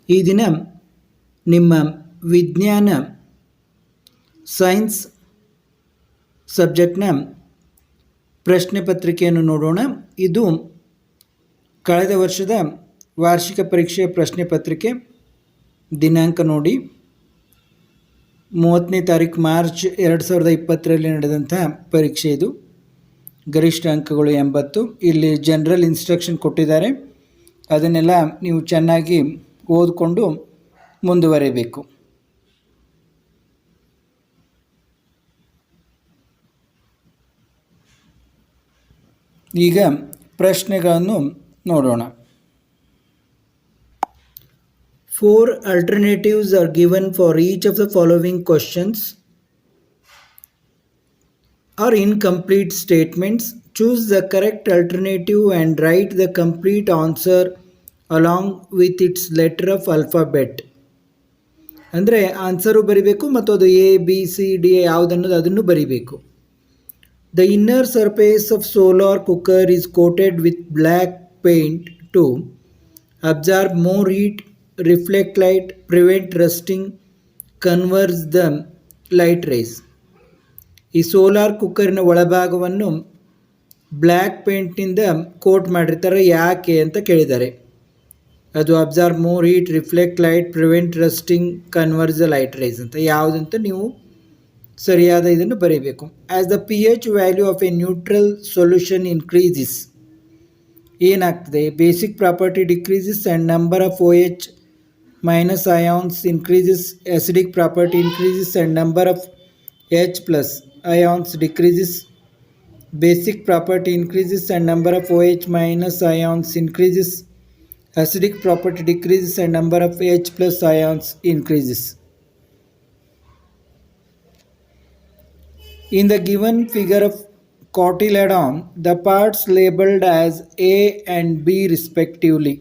ಈ ದಿನ ನಿಮ್ಮ ವಿಜ್ಞಾನ ಸೈನ್ಸ್ ಸಬ್ಜೆಕ್ಟ್ನ ಪ್ರಶ್ನೆ ಪತ್ರಿಕೆಯನ್ನು ನೋಡೋಣ. ಇದು ಕಳೆದ ವರ್ಷದ ವಾರ್ಷಿಕ ಪರೀಕ್ಷೆಯ ಪ್ರಶ್ನೆ ಪತ್ರಿಕೆ. ದಿನಾಂಕ ನೋಡಿ 30ನೇ ತಾರೀಕು ಮಾರ್ಚ್ 2020ರಲ್ಲಿ ನಡೆದಂಥ ಪರೀಕ್ಷೆ. ಇದು ಗರಿಷ್ಠ ಅಂಕಗಳು 80. ಇಲ್ಲಿ ಜನರಲ್ ಇನ್ಸ್ಟ್ರಕ್ಷನ್ ಕೊಟ್ಟಿದ್ದಾರೆ, ಅದನ್ನೆಲ್ಲ ನೀವು ಚೆನ್ನಾಗಿ ಓದಿಕೊಂಡು ಮುಂದುವರಿಬೇಕು. ಈಗ ಪ್ರಶ್ನೆಗಳನ್ನು ನೋಡೋಣ. 4 alternatives are given for each of the following questions or incomplete statements. Choose the correct alternative and write the complete answer along with its letter of alphabet. ಅಂದರೆ ಆನ್ಸರು ಬರಿಬೇಕು ಮತ್ತು ಅದು ABCD ಯಾವುದನ್ನೋದು ಅದನ್ನು ಬರಿಬೇಕು. The inner surface of solar cooker is coated with black paint to absorb more heat, reflect light, prevent rusting, converge the light rays. ಈ solar ಕುಕ್ಕರ್ನ ಒಳಭಾಗವನ್ನು black ಪೇಂಟ್ನಿಂದ ಕೋಟ್ ಮಾಡಿರ್ತಾರೆ. ಯಾಕೆ ಅಂತ ಕೇಳಿದ್ದಾರೆ. ಅದು absorb more heat, reflect light, prevent rusting, converse the light rays ಅಂತ. ಯಾವುದಂತ ನೀವು ಸರಿಯಾದ ಇದನ್ನು ಬರೀಬೇಕು. As the pH value of a neutral solution increases, ಏನಾಗ್ತದೆ? Basic property decreases and number of OH minus ions increases, acidic property increases and number of H plus ions decreases. Basic property increases and number of OH minus ions increases. Acidic property decreases and number of H plus ions increases. In the given figure of cotyledon, the parts labeled as A and B respectively.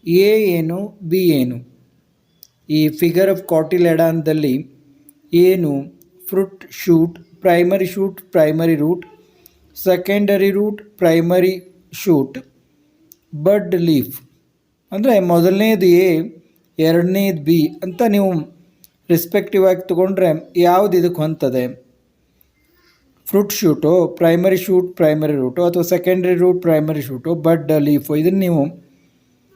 A ಏನು, B ಏನು? ಈ figure of ಕಾಟಿಲೆಡಾನ್ದಲ್ಲಿ ಏನು? Fruit shoot, primary shoot, primary root, secondary root, primary shoot, bud leaf. ಅಂದರೆ ಮೊದಲನೇದು A, ಎರಡನೇದು B ಅಂತ ನೀವು ರೆಸ್ಪೆಕ್ಟಿವ್ ಆಗಿ ತೊಗೊಂಡ್ರೆ ಯಾವುದು ಇದಕ್ಕೆ ಹೊಂತದೆ? Fruit shoot, primary shoot, primary root, ಅಥವಾ secondary root, primary shoot, bud leaf, ಇದನ್ನು ನೀವು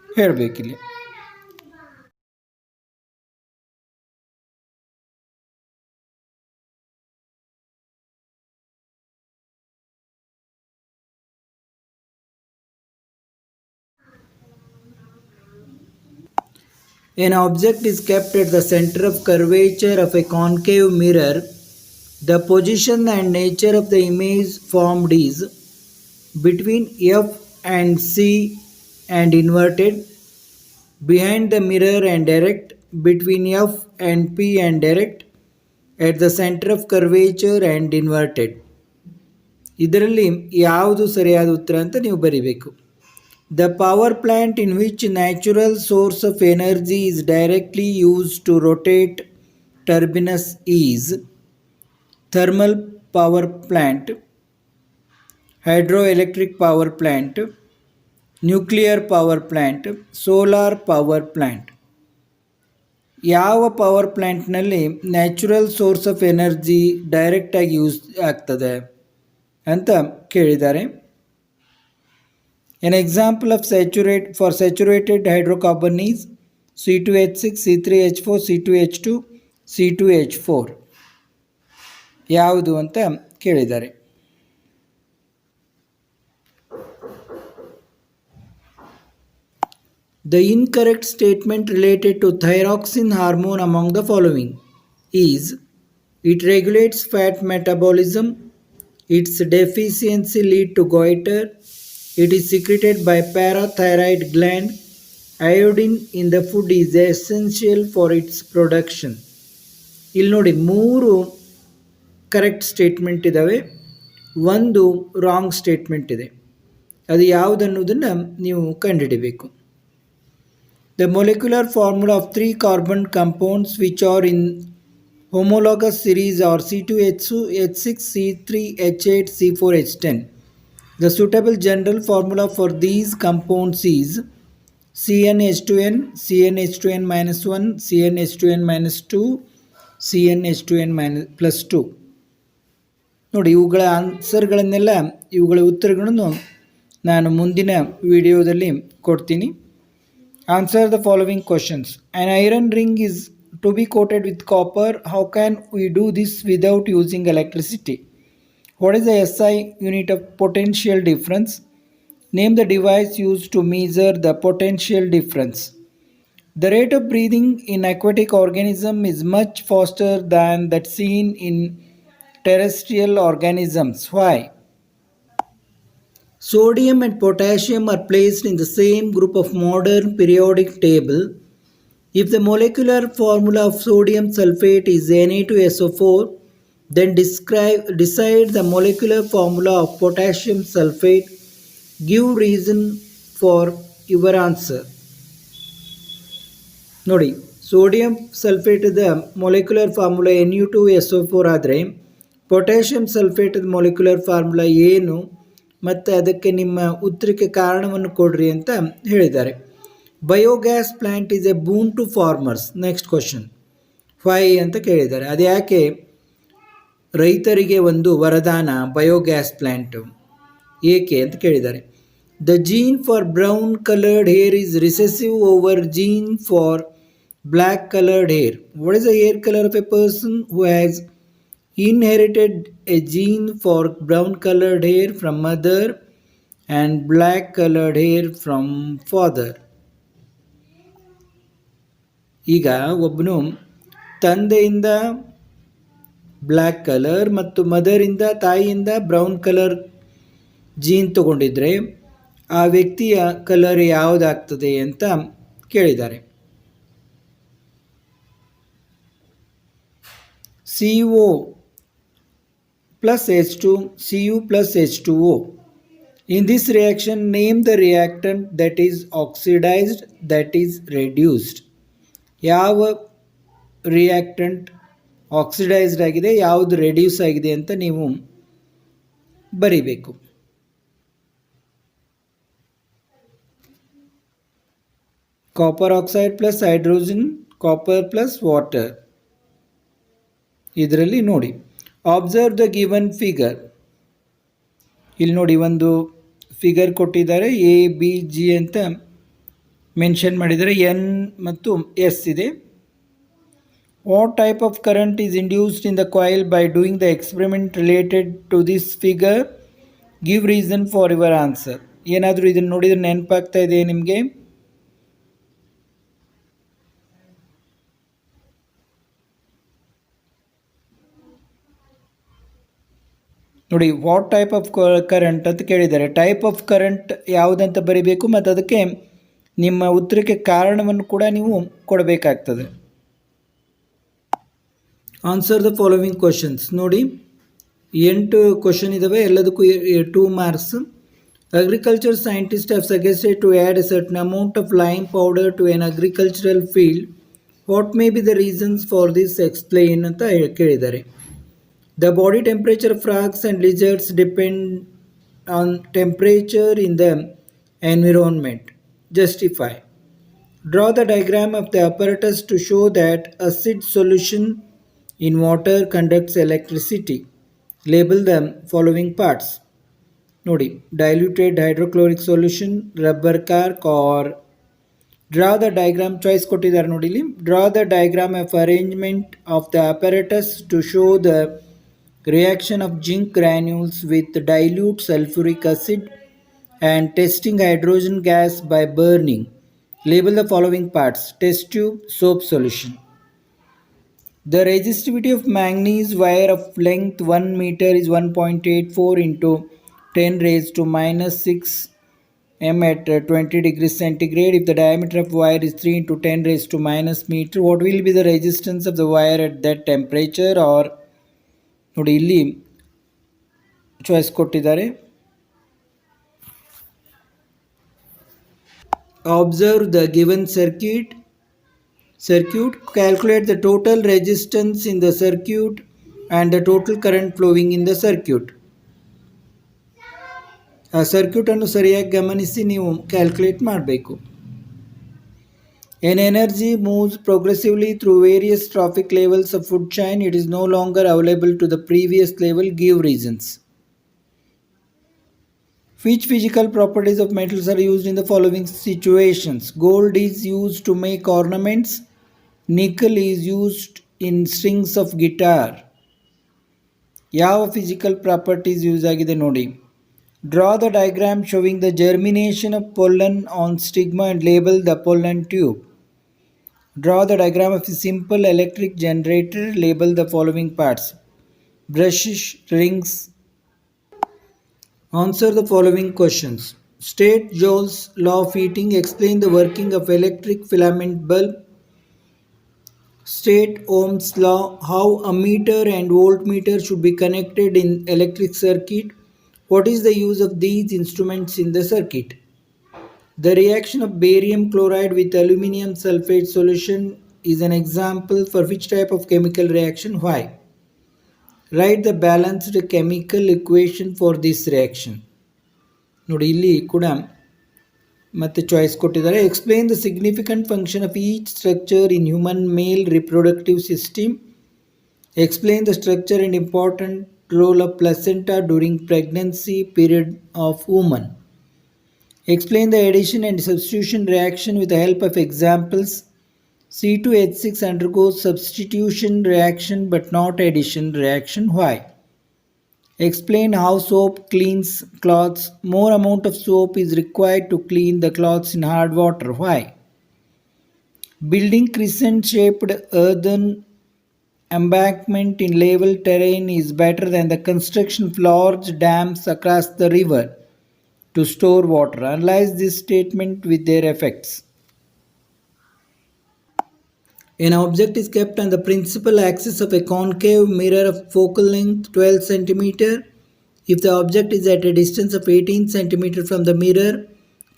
ಹೇಳಬೇಕಿಲ್ಲಿ. An object is kept at the center of curvature of a concave mirror. The position and nature of the image formed is between F and C and inverted, behind the mirror and erect, between F and P and erect, at the center of curvature and inverted. ಇದರಲ್ಲಿ ಯಾವುದು ಸರಿಯಾದ ಉತ್ತರ ಅಂತ ನೀವು ಬರಿಬೇಕು. The power plant in which natural source of energy is directly used to rotate turbines is thermal power plant, hydroelectric power plant, nuclear power plant, solar power plant. ಯಾವ power ಪ್ಲ್ಯಾಂಟ್ನಲ್ಲಿ natural source of energy ಡೈರೆಕ್ಟಾಗಿ use ಆಗ್ತದೆ ಅಂತ ಕೇಳಿದ್ದಾರೆ. An example of saturated hydrocarbon is C2H6, C3H4, C2H2, C2H4. ಯಾವುದು ಅಂತ ಕೇಳಿದ್ದಾರೆ. The incorrect statement related to thyroxine hormone among the following is: it regulates fat metabolism, its deficiency lead to goiter, it is secreted by parathyroid gland, iodine in the food is essential for its production. ಇಲ್ಲಿ ನೋಡಿ, 3 correct statement ಇದ್ದಾವೆ, ಒಂದು wrong statement ಇದೆ. ಅದು ಯಾವುದನ್ನುವುದನ್ನು ನೀವು ಕಂಡುಹಿಡಿಬೇಕು. The molecular formula of 3 carbon compounds which are in homologous series are C2H6, C3H8, C4H10. The suitable general formula for these compounds is CnH2n, CnH2n minus 1, CnH2n minus 2, CnH2n minus plus 2. ನೋಡಿ, ಇವುಗಳ ಆನ್ಸರ್ಗಳನ್ನೆಲ್ಲ, ಇವುಗಳ ಉತ್ತರಗಳನ್ನು ನಾನು ಮುಂದಿನ ವಿಡಿಯೋದಲ್ಲಿ ಕೊಡ್ತೀನಿ. Answer the following questions. An iron ring is to be coated with copper. How can we do this without using electricity? What is the SI unit of potential difference? Name the device used to measure the potential difference. The rate of breathing in aquatic organism is much faster than that seen in terrestrial organisms. Why? Sodium and potassium are placed in the same group of modern periodic table. If the molecular formula of sodium sulfate is Na2SO4, then decide the molecular formula of potassium sulfate. Give reason for your answer. ನೋಡಿ, sodium ಸಲ್ಫೇಟದ molecular formula Nu2SO4 ಆದರೆ potassium ಸಲ್ಫೇಟದ molecular formula ಏನು ಮತ್ತು ಅದಕ್ಕೆ ನಿಮ್ಮ ಉತ್ತರಕ್ಕೆ ಕಾರಣವನ್ನು ಕೊಡ್ರಿ ಅಂತ ಹೇಳಿದ್ದಾರೆ. Biogas plant is a boon to farmers. Next question, why ಅಂತ ಕೇಳಿದ್ದಾರೆ. ಅದು ಯಾಕೆ ರೈತರಿಗೆ ಒಂದು ವರದಾನ ಬಯೋಗ್ಯಾಸ್ ಪ್ಲ್ಯಾಂಟು, ಏಕೆ ಅಂತ ಕೇಳಿದ್ದಾರೆ. The gene for brown colored hair is recessive over gene for black colored hair. What is the hair color of a person who has inherited a gene for brown colored hair from mother and black colored hair from father? ಈಗ ಒಬ್ಬನು ತಂದೆಯಿಂದ black colour ಮತ್ತು ಮದರಿಂದ ತಾಯಿಯಿಂದ brown colour gene ತಗೊಂಡಿದ್ರೆ ಆ ವ್ಯಕ್ತಿಯ colour ಯಾವುದಾಗ್ತದೆ ಅಂತ ಕೇಳಿದ್ದಾರೆ. CO plus H2, Cu plus H2O. In this reaction, name the reactant that is oxidized, that is reduced. ಯಾವ ರಿಯಾಕ್ಟೆಂಟ್ ಆಕ್ಸಿಡೈಸ್ಡ್ ಆಗಿದೆ, ಯಾವುದು ರೆಡ್ಯೂಸ್ ಆಗಿದೆ ಅಂತ ನೀವು ಬರಿಬೇಕು. Copper oxide plus hydrogen, copper plus water. ಇದರಲ್ಲಿ ನೋಡಿ, ಅಬ್ಸರ್ವ್ ದ ಗಿವನ್ ಫಿಗರ್. ಇಲ್ಲಿ ನೋಡಿ, ಒಂದು ಫಿಗರ್ ಕೊಟ್ಟಿದ್ದಾರೆ, ABG ಅಂತ ಮೆನ್ಷನ್ ಮಾಡಿದ್ದಾರೆ, N ಮತ್ತು S ಇದೆ. What type of current is induced in the coil by doing the experiment related to this figure. Give reason for your answer. ಏನಾದರೂ ಇದನ್ನು ನೋಡಿದರೆ ನೆನಪಾಗ್ತಾ ಇದೆ ನಿಮಗೆ? ನೋಡಿ, ವಾಟ್ ಟೈಪ್ ಆಫ್ ಕರೆಂಟ್ ಅಂತ ಕೇಳಿದ್ದಾರೆ. ಟೈಪ್ ಆಫ್ ಕರೆಂಟ್ ಯಾವುದಂತ ಬರೀಬೇಕು ಮತ್ತು ಅದಕ್ಕೆ ನಿಮ್ಮ ಉತ್ತರಕ್ಕೆ ಕಾರಣವನ್ನು ಕೂಡ ನೀವು ಕೊಡಬೇಕಾಗ್ತದೆ. Answer the following questions. ನೋಡಿ, 8 ಕ್ವಶನ್ ಇದ್ದಾವೆ, ಎಲ್ಲದಕ್ಕೂ 2 marks. Agriculture scientist have suggested to add a certain amount of lime powder to an agricultural field. What may be the reasons for this, explain ಅಂತ ಕೇಳಿದ್ದಾರೆ. The body temperature of frogs and lizards depend on temperature in the environment. Justify. Draw the diagram of the apparatus to show that acid solution in water conducts electricity. Label the following parts. ನೋಡಿ, diluted hydrochloric solution, rubber cork or draw the diagram. Choice ಕೊಟ್ಟಿದ್ದಾರೆ ನೋಡಿ ಇಲ್ಲಿ. Draw the diagram of arrangement of the apparatus to show the reaction of zinc granules with dilute sulfuric acid and testing hydrogen gas by burning. Label the following parts. Test tube, soap solution. The resistivity of manganese wire of length 1 meter is 1.84 into 10 raised to minus 6 m at 20 degrees centigrade. If the diameter of wire is 3 into 10 raised to minus meter, what will be the resistance of the wire at that temperature? Or ನೋಡಿ, ಇಲ್ಲಿ choice ಕೊಟ್ಟಿದ್ದಾರೆ. Observe the given circuit. Calculate the total resistance in the circuit and the total current flowing in the circuit. ಆ ಸರ್ಕ್ಯೂಟನ್ನು ಸರಿಯಾಗಿ ಗಮನಿಸಿ ನೀವು calculate ಮಾಡಬೇಕು. An energy moves progressively through various trophic levels of food chain. It is no longer available to the previous level. Give reasons. Which physical properties of metals are used in the following situations? Gold is used to make ornaments. Nickel is used in strings of guitar. ಯಾವ physical properties use ಆಗಿದೆ ನೋಡಿ. Draw the diagram showing the germination of pollen on stigma and label the pollen tube. Draw the diagram of a simple electric generator. Label the following parts. Brushes, rings. Answer the following questions. State Joule's law of heating. Explain the working of electric filament bulb. State Ohm's law. How ammeter and voltmeter should be connected in electric circuit. What is the use of these instruments in the circuit? The reaction of barium chloride with aluminum sulfate solution is an example for which type of chemical reaction? Why? Write the balanced chemical equation for this reaction. ನೋಡಿ ಇಲ್ಲಿ ಕೂಡ ಮತ್ತೆ choice ಕೊಟ್ಟಿದ್ದಾರೆ. Explain the significant function of each structure in human male reproductive system. Explain the structure and important role of ಪ್ಲಸೆಂಟಾ during pregnancy period of woman. Explain the addition and substitution reaction with the help of examples. C2H6 undergoes substitution reaction but not addition reaction. Why? Explain how soap cleans clothes. More amount of soap is required to clean the clothes in hard water. Why? Building crescent-shaped earthen embankment in level terrain is better than the construction of large dams across the river to store water. Analyze this statement with their effects. An object is kept on the principal axis of a concave mirror of focal length 12 cm. If the object is at a distance of 18 cm from the mirror,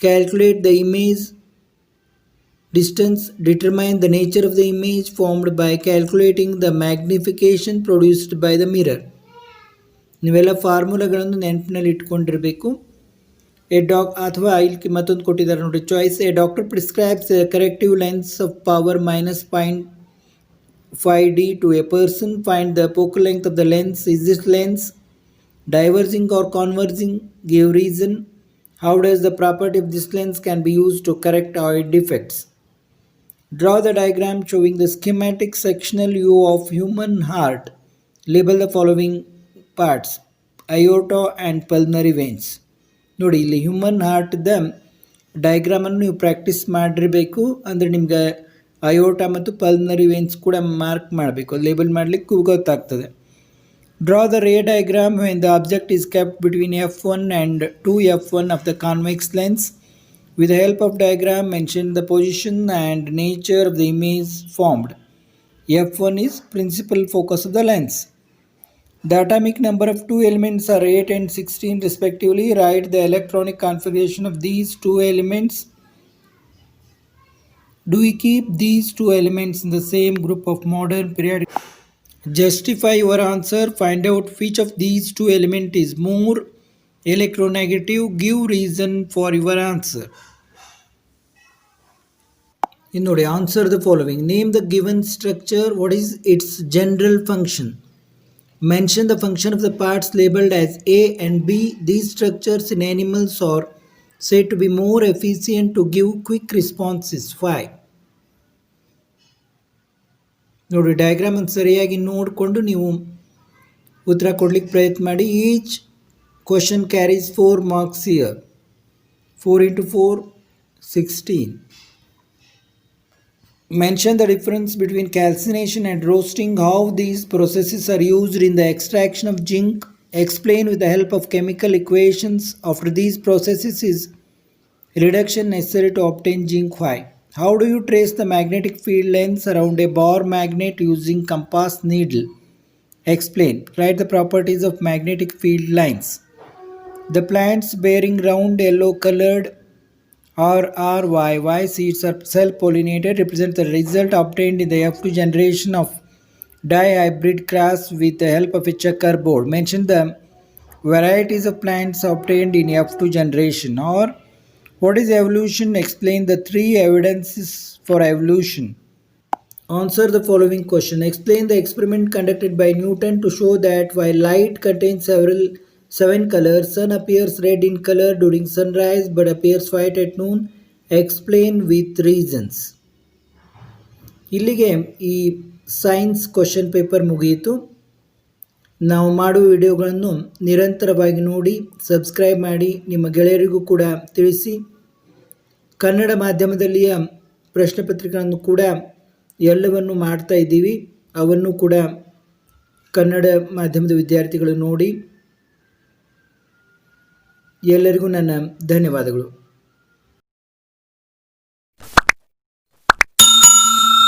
calculate the image distance. Determine the nature of the image formed by calculating the magnification produced by the mirror. ನೀವೆಲ್ಲ ಫಾರ್ಮುಲಾಗಳನ್ನು ನೆನಪಿನಲ್ಲಿ ಇಟ್ಕೊಂಡಿರಬೇಕು. ಅಥವಾ ಇಲ್ಲಿ ಮತ್ತೊಂದು ಕೊಟ್ಟಿದ್ದಾರೆ ನೋಡಿ choice. A doctor prescribes A corrective lens of power -0.5D to a person. Find the focal length of the lens. Is this lens diverging or converging? Give reason. How does the property of this lens can be used to correct eye defects? Draw the diagram showing the schematic sectional view of human heart. Label the following parts. Aorta and pulmonary veins. ನೋಡಿ ಇಲ್ಲಿ human ಹಾರ್ಟ್ದ ಡಯಾಗ್ರಾಮನ್ನು ನೀವು practice ಮಾಡಿರಬೇಕು. ಅಂದರೆ ನಿಮ್ಗೆ ಅಯೋಟಾ ಮತ್ತು pulmonary veins ಕೂಡ mark ಮಾಡಬೇಕು. Label ಮಾಡಲಿಕ್ಕೆ ಗೊತ್ತಾಗ್ತದೆ. Draw the ray diagram when the object is kept between F1 and 2F1 of the convex lens. With the help of diagram, mention the position and nature of the image formed. F1 is principal focus of the lens. The atomic number of two elements are 8 and 16 respectively. Write the electronic configuration of these two elements. Do we keep these two elements in the same group of modern periodic? Justify your answer. Find out which of these two elements is more electronegative. Give reason for your answer. ನೋಡಿ, answer the following. Name the given structure. What is its general function? Mention the function of the parts labeled as A and B. These structures in animals are said to be more efficient to give quick responses. Why? ನೋಡಿ, diagram ಅನ್ನು ಸರಿಯಾಗಿ ನೋಡಿಕೊಂಡು ನೀವು ಉತ್ತರ ಕೊಡಲಿಕ್ಕೆ ಪ್ರಯತ್ನ ಮಾಡಿ. Each question carries 4 marks here. 4 into 4, 16. Mention the difference between calcination and roasting. How these processes are used in the extraction of zinc. Explain with the help of chemical equations. After these processes is reduction necessary to obtain zinc. Why? How do you trace the magnetic field lines around a bar magnet using compass needle? Explain. Write the properties of magnetic field lines. The plants bearing round yellow colored RRYY seeds are self-pollinated, represent the result obtained in the F2 generation of dihybrid cross with the help of a checkerboard. Mention the varieties of plants obtained in F2 generation. Or What is evolution? Explain the three evidences for evolution. Answer the following question. Explain the experiment conducted by Newton to show that while light contains seven colors, sun appears red in color during sunrise but appears white at noon. Explain with reasons. ಇಲ್ಲಿಗೆ ಈ science question paper ಮುಗಿಯಿತು. ನಾವು ಮಾಡುವ ವಿಡಿಯೋಗಳನ್ನು ನಿರಂತರವಾಗಿ ನೋಡಿ subscribe ಮಾಡಿ, ನಿಮ್ಮ ಗೆಳೆಯರಿಗೂ ಕೂಡ ತಿಳಿಸಿ. ಕನ್ನಡ ಮಾಧ್ಯಮದಲ್ಲಿಯ ಪ್ರಶ್ನೆ ಪತ್ರಿಕೆಗಳನ್ನು ಕೂಡ ಎಲ್ಲವನ್ನು ಮಾಡ್ತಾ ಇದ್ದೀವಿ, ಅವನ್ನು ಕೂಡ ಕನ್ನಡ ಮಾಧ್ಯಮದ ವಿದ್ಯಾರ್ಥಿಗಳು ನೋಡಿ. ಎಲ್ಲರಿಗೂ ನನ್ನ ಧನ್ಯವಾದಗಳು.